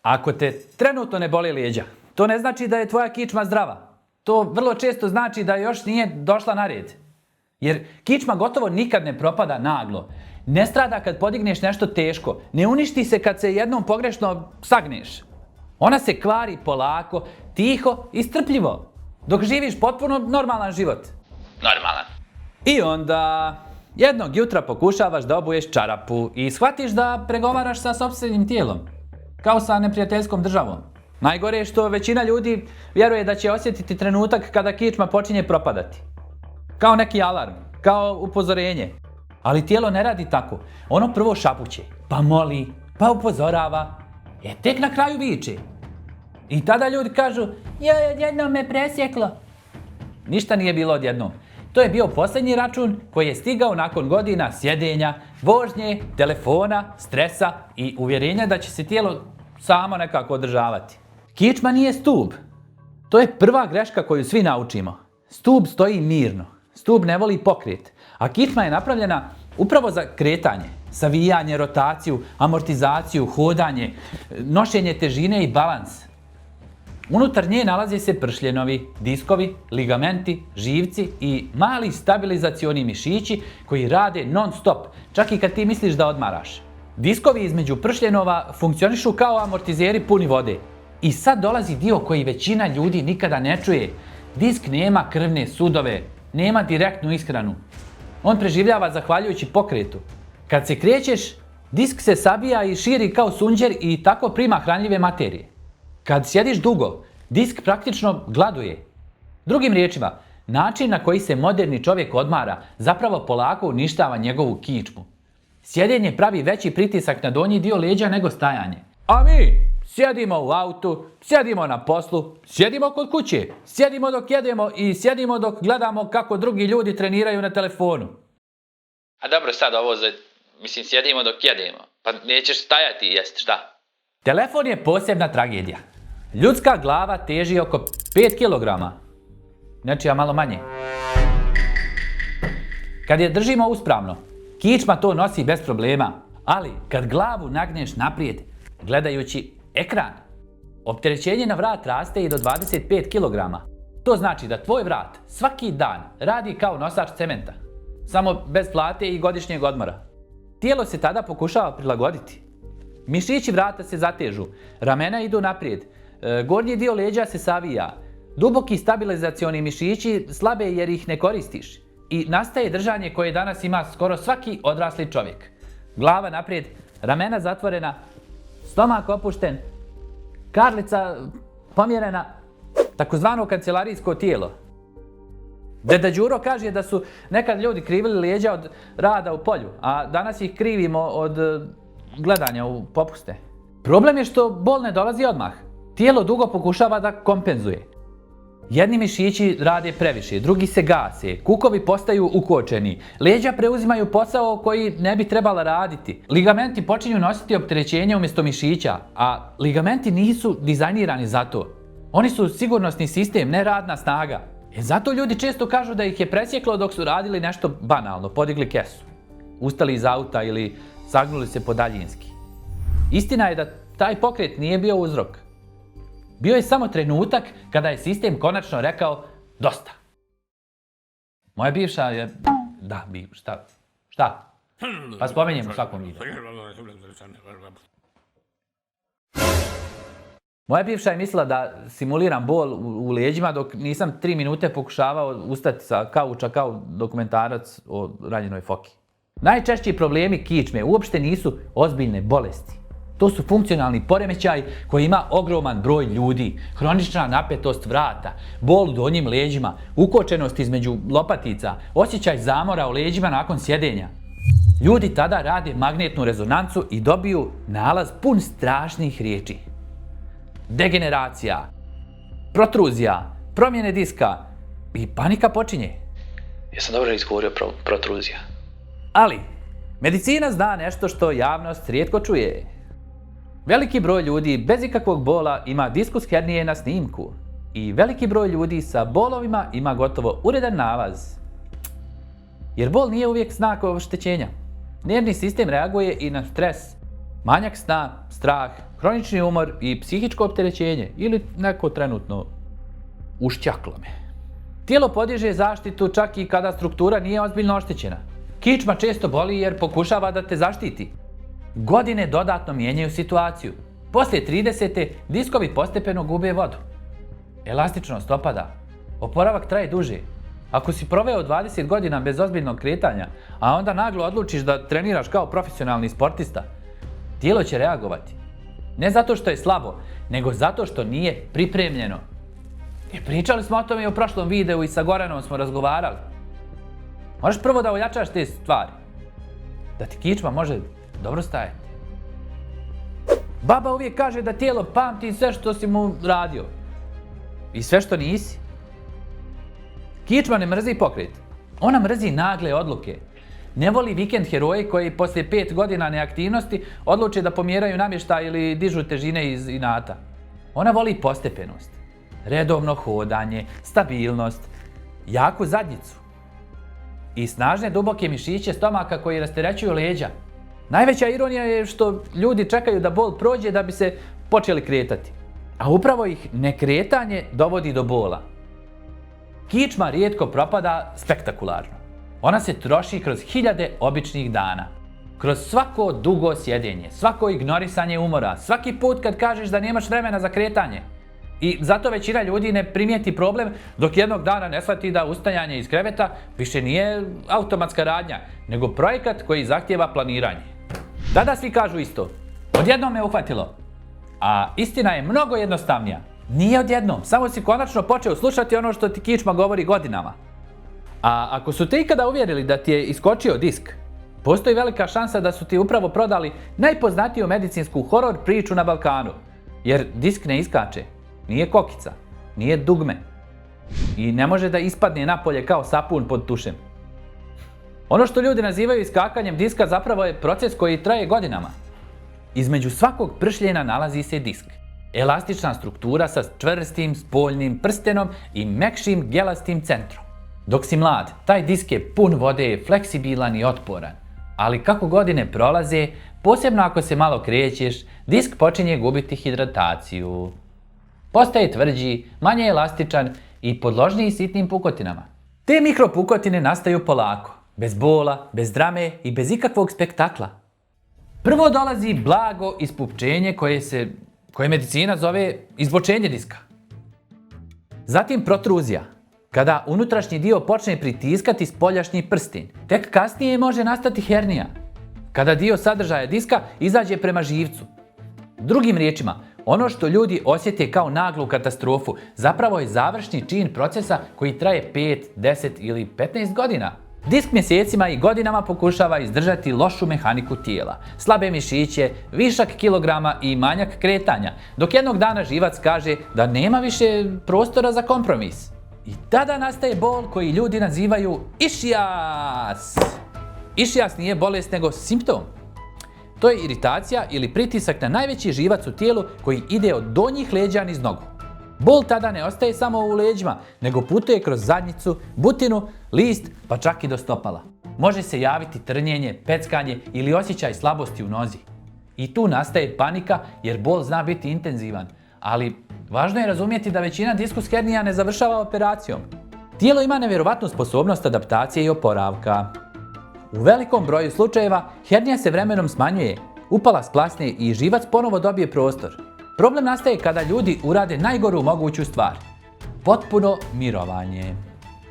Ako te trenutno ne boli leđa, to ne znači da je tvoja kičma zdrava. To vrlo često znači da još nije došla na red. Jer kičma gotovo nikad ne propada naglo. Ne strada kad podigneš nešto teško. Ne uništi se kad se jednom pogrešno sagneš. Ona se kvari polako, tiho i strpljivo. Dok živiš potpuno normalan život. Normalan. I onda jednog jutra pokušavaš da obuješ čarapu i shvatiš da pregovaraš sa sopstvenim tijelom. Kao sa neprijateljskom državom. Najgore je što većina ljudi vjeruje da će osjetiti trenutak kada kičma počinje propadati. Kao neki alarm, kao upozorenje. Ali tijelo ne radi tako. Ono prvo šapuće, pa moli, pa upozorava. Tek na kraju viče. I tada ljudi kažu, joj, odjednom me presjeklo. Ništa nije bilo odjednom. To je bio posljednji račun koji je stigao nakon godina sjedenja, vožnje, telefona, stresa i uvjerenja da će se tijelo samo nekako održavati. Kičma nije stub. To je prva greška koju svi naučimo. Stub stoji mirno. Stub ne voli pokret. A kičma je napravljena upravo za kretanje, savijanje, rotaciju, amortizaciju, hodanje, nošenje težine i balans. Unutar nje nalaze se pršljenovi, diskovi, ligamenti, živci i mali stabilizacioni mišići koji rade non stop, čak i kad ti misliš da odmaraš. Diskovi između pršljenova funkcionišu kao amortizeri puni vode. I sad dolazi dio koji većina ljudi nikada ne čuje. Disk nema krvne sudove, nema direktnu ishranu. On preživljava zahvaljujući pokretu. Kad se krećeš, disk se sabija i širi kao sunđer i tako prima hranljive materije. Kad sjediš dugo, disk praktično gladuje. Drugim riječima, način na koji se moderni čovjek odmara zapravo polako uništava njegovu kičmu. Sjedenje pravi veći pritisak na donji dio leđa nego stajanje. A mi sjedimo u autu, sjedimo na poslu, sjedimo kod kuće, sjedimo dok jedemo i sjedimo dok gledamo kako drugi ljudi treniraju na telefonu. A dobro, sad ovo sjedimo dok jedemo. Pa nećeš stajati i jesti, šta? Telefon je posebna tragedija. Ljudska glava teži oko 5 kg. Nečija malo manje. Kad je držimo uspravno, kičma to nosi bez problema. Ali kad glavu nagneš naprijed, gledajući ekran, opterećenje na vrat raste i do 25 kg. To znači da tvoj vrat svaki dan radi kao nosač cementa. Samo bez plate i godišnjeg odmora. Tijelo se tada pokušava prilagoditi. Mišići vrata se zatežu, ramena idu naprijed, gornji dio leđa se savija, duboki stabilizacioni mišići slabe jer ih ne koristiš. I nastaje držanje koje danas ima skoro svaki odrasli čovjek. Glava naprijed, ramena zatvorena, stomak opušten, karlica pomjerena, takozvano kancelarijsko tijelo. Deda Đuro kaže da su nekad ljudi krivili leđa od rada u polju, a danas ih krivimo od gledanja u popuste. Problem je što bol ne dolazi odmah. Tijelo dugo pokušava da kompenzuje. Jedni mišići rade previše, drugi se gase, kukovi postaju ukočeni, leđa preuzimaju posao koji ne bi trebala raditi. Ligamenti počinju nositi opterećenje umjesto mišića, a ligamenti nisu dizajnirani za to. Oni su sigurnosni sistem, ne radna snaga. Zato ljudi često kažu da ih je presjeklo dok su radili nešto banalno, podigli kesu, ustali iz auta ili sagnuli se podaljinski. Istina je da taj pokret nije bio uzrok. Bio je samo trenutak kada je sistem konačno rekao dosta. Moja bivša je... Da, šta? Šta? Pa spomenjem u svakom videu. Moja bivša je mislila da simuliram bol u leđima dok nisam 3 minute pokušavao ustati sa kauča kao dokumentarac o ranjenoj foki. Najčešći problemi kičme uopšte nisu ozbiljne bolesti. To su funkcionalni poremećaj koji ima ogroman broj ljudi, hronična napetost vrata, bol u donjim leđima, ukočenost između lopatica, osjećaj zamora u leđima nakon sjedenja. Ljudi tada rade magnetnu rezonancu i dobiju nalaz pun strašnih riječi. Degeneracija, protruzija, promjene diska i panika počinje. Jesam dobro izgovorio protruzija. Ali, medicina zna nešto što javnost rijetko čuje. Veliki broj ljudi bez ikakvog bola ima diskus hernije na snimku. I veliki broj ljudi sa bolovima ima gotovo uredan nalaz. Jer bol nije uvijek znak oštećenja. Nervni sistem reaguje i na stres. Manjak sna, strah, hronični umor i psihičko opterećenje ili neko trenutno ušćaklo me. Tijelo podiže zaštitu čak i kada struktura nije ozbiljno oštećena. Kičma često boli jer pokušava da te zaštiti. Godine dodatno mijenjaju situaciju. Poslije 30. diskovi postepeno gube vodu. Elastičnost opada. Oporavak traje duže. Ako si proveo 20 godina bez ozbiljnog kretanja, a onda naglo odlučiš da treniraš kao profesionalni sportista, tijelo će reagovati. Ne zato što je slabo, nego zato što nije pripremljeno. I pričali smo o tome i u prošlom videu i sa Goranom smo razgovarali. Možeš prvo da ojačaš te stvari. Da ti kičma može dobro stajati. Baba uvijek kaže da tijelo pamti sve što si mu radio. I sve što nisi. Kičma ne mrzi pokret. Ona mrzi nagle odluke. Ne voli vikend heroje koji poslije 5 godina neaktivnosti odluče da pomjeraju namještaj ili dižu težine iz inata. Ona voli postepenost. Redovno hodanje, stabilnost, jaku zadnjicu. I snažne duboke mišiće stomaka koji rasterećuju leđa. Najveća ironija je što ljudi čekaju da bol prođe da bi se počeli kretati. A upravo ih nekretanje dovodi do bola. Kičma rijetko propada spektakularno. Ona se troši kroz hiljade običnih dana. Kroz svako dugo sjedenje, svako ignorisanje umora, svaki put kad kažeš da nemaš vremena za kretanje. I zato većina ljudi ne primijeti problem dok jednog dana ne shvati da ustajanje iz kreveta više nije automatska radnja, nego projekat koji zahtijeva planiranje. Tada svi kažu isto. Odjednom me uhvatilo. A istina je mnogo jednostavnija. Nije odjednom, samo si konačno počeo slušati ono što ti kičma govori godinama. A ako su te ikada uvjerili da ti je iskočio disk, postoji velika šansa da su ti upravo prodali najpoznatiju medicinsku horor priču na Balkanu. Jer disk ne iskače, nije kokica, nije dugme i ne može da ispadne napolje kao sapun pod tušem. Ono što ljudi nazivaju iskakanjem diska zapravo je proces koji traje godinama. Između svakog pršljena nalazi se disk. Elastična struktura sa čvrstim spoljnim prstenom i mekšim gelastim centrom. Dok si mlad, taj disk je pun vode, fleksibilan i otporan. Ali kako godine prolaze, posebno ako se malo krećeš, disk počinje gubiti hidrataciju. Postaje tvrđi, manje elastičan i podložniji sitnim pukotinama. Te mikropukotine nastaju polako, bez bola, bez drame i bez ikakvog spektakla. Prvo dolazi blago ispupčenje koje medicina zove izbočenje diska. Zatim protruzija, kada unutrašnji dio počne pritiskati spoljašnji prsten. Tek kasnije može nastati hernija, kada dio sadržaja diska izađe prema živcu. Drugim riječima, ono što ljudi osjete kao naglu katastrofu zapravo je završni čin procesa koji traje 5, 10 ili 15 godina. Disk mjesecima i godinama pokušava izdržati lošu mehaniku tijela, slabe mišiće, višak kilograma i manjak kretanja, dok jednog dana živac kaže da nema više prostora za kompromis. I tada nastaje bol koji ljudi nazivaju išijas. Išijas nije bolest nego simptom. To je iritacija ili pritisak na najveći živac u tijelu koji ide od donjih leđa niz nogu. Bol tada ne ostaje samo u leđima, nego putuje kroz zadnjicu, butinu, list, pa čak i do stopala. Može se javiti trnjenje, peckanje ili osjećaj slabosti u nozi. I tu nastaje panika jer bol zna biti intenzivan, ali važno je razumjeti da većina diskus hernija ne završava operacijom. Tijelo ima nevjerovatnu sposobnost adaptacije i oporavka. U velikom broju slučajeva hernija se vremenom smanjuje, upala splasne i živac ponovo dobije prostor. Problem nastaje kada ljudi urade najgoru moguću stvar. Potpuno mirovanje.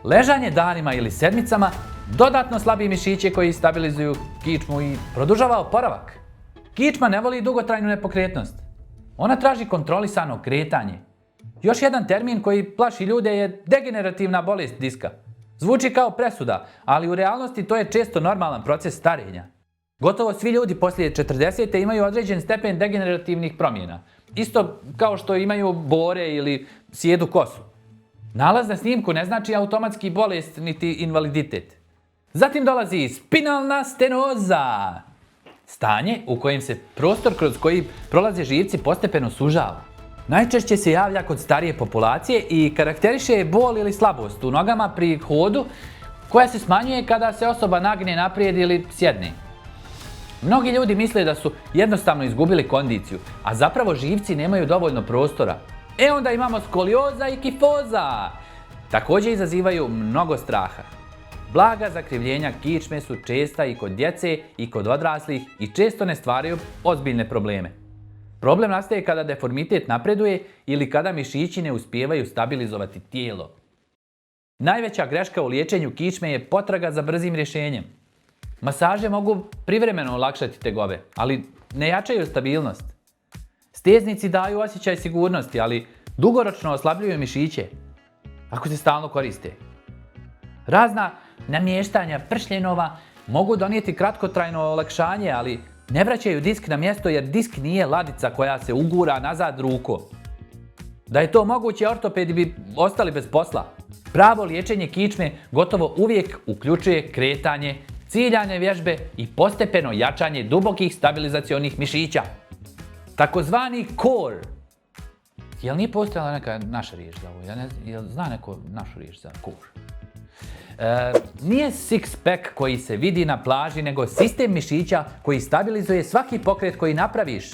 Ležanje danima ili sedmicama dodatno slabi mišiće koji stabilizuju kičmu i produžava oporavak. Kičma ne voli dugotrajnu nepokretnost. Ona traži kontrolisano kretanje. Još jedan termin koji plaši ljude je degenerativna bolest diska. Zvuči kao presuda, ali u realnosti to je često normalan proces starenja. Gotovo svi ljudi poslije 40. imaju određen stepen degenerativnih promjena. Isto kao što imaju bore ili sjedu kosu. Nalaz na snimku ne znači automatski bolest niti invaliditet. Zatim dolazi spinalna stenoza. Stanje u kojem se prostor kroz koji prolaze živci postepeno sužava. Najčešće se javlja kod starije populacije i karakteriše bol ili slabost u nogama pri hodu koja se smanjuje kada se osoba nagne naprijed ili sjedne. Mnogi ljudi misle da su jednostavno izgubili kondiciju, a zapravo živci nemaju dovoljno prostora. Onda imamo skolioza i kifoza. Također izazivaju mnogo straha. Blaga zakrivljenja kičme su česta i kod djece i kod odraslih i često ne stvaraju ozbiljne probleme. Problem nastaje kada deformitet napreduje ili kada mišići ne uspijevaju stabilizovati tijelo. Najveća greška u liječenju kičme je potraga za brzim rješenjem. Masaže mogu privremeno olakšati tegobe, ali ne jačaju stabilnost. Steznici daju osjećaj sigurnosti, ali dugoročno oslabljuju mišiće ako se stalno koriste. Razna namještanja pršljenova mogu donijeti kratkotrajno olakšanje, ali ne vraćaju disk na mjesto jer disk nije ladica koja se ugura nazad rukom. Da je to moguće, ortopedi bi ostali bez posla. Pravo liječenje kičme gotovo uvijek uključuje kretanje, ciljane vježbe i postepeno jačanje dubokih stabilizacionih mišića. Takozvani core. Jel nije postojala neka naša riječ za ovo? Ja ne znam, jel zna neko našu riječ za core? Nije six pack koji se vidi na plaži, nego sistem mišića koji stabilizuje svaki pokret koji napraviš.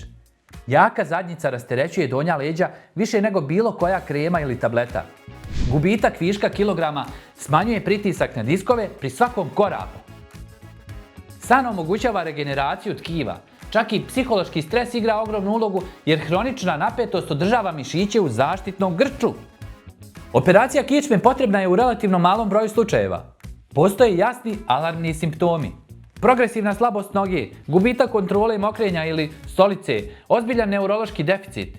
Jaka zadnjica rasterećuje donja leđa više nego bilo koja krema ili tableta. Gubitak viška kilograma smanjuje pritisak na diskove pri svakom koraku. San omogućava regeneraciju tkiva. Čak i psihološki stres igra ogromnu ulogu jer hronična napetost održava mišiće u zaštitnom grču. Operacija kičme potrebna je u relativno malom broju slučajeva. Postoje jasni alarmni simptomi. Progresivna slabost noge, gubitak kontrole mokrenja ili stolice, ozbiljan neurološki deficit.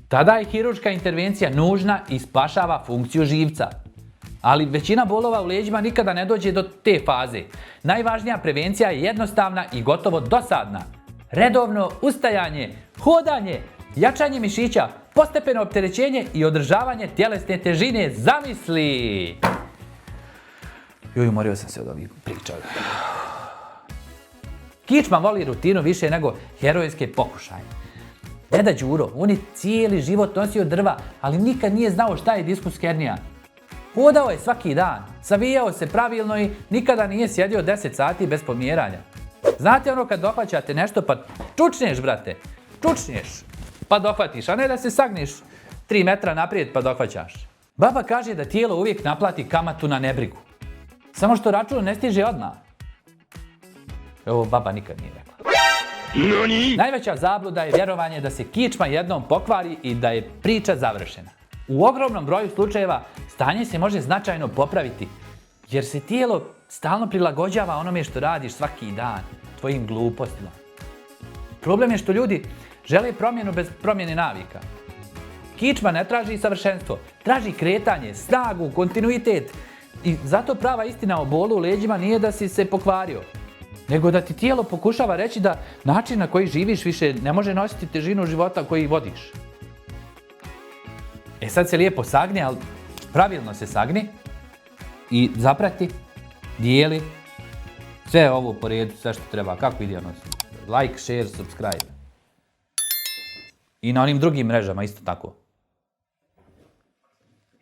Tada je hirurška intervencija nužna i spašava funkciju živca. Ali većina bolova u leđima nikada ne dođe do te faze. Najvažnija prevencija je jednostavna i gotovo dosadna. Redovno ustajanje, hodanje, jačanje mišića, postepeno opterećenje i održavanje tjelesne težine. Zamisli! Umorio sam se od ovih priča. Kičma voli rutinu više nego herojske pokušaje. Deda Đuro, on je cijeli život nosio drva, ali nikad nije znao šta je diskus hernija. Hodao je svaki dan, savijao se pravilno i nikada nije sjedio 10 sati bez pomjeranja. Znate ono kad dohvaćate nešto pa čučneš, brate, čučneš pa dohvatiš, a ne da se sagneš 3 metra naprijed pa dohvaćaš. Baba kaže da tijelo uvijek naplati kamatu na nebrigu. Samo što račun ne stiže odmah. Ovo baba nikad nije rekla. Najveća zabluda je vjerovanje da se kičma jednom pokvari i da je priča završena. U ogromnom broju slučajeva stanje se može značajno popraviti, jer se tijelo stalno prilagođava onome što radiš svaki dan, tvojim glupostima. Problem je što ljudi žele promjenu bez promjene navika. Kičma ne traži savršenstvo, traži kretanje, snagu, kontinuitet. I zato prava istina o bolu u leđima nije da si se pokvario, nego da ti tijelo pokušava reći da način na koji živiš više ne može nositi težinu života koji vodiš. Sad se lijepo sagni, ali pravilno se sagni i zaprati, dijeli, sve ovo po redu, sve što treba, kako ide ono, like, share, subscribe. I na onim drugim mrežama isto tako.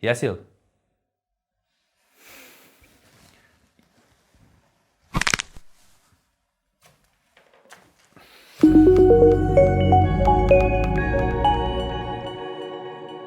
Jesi li?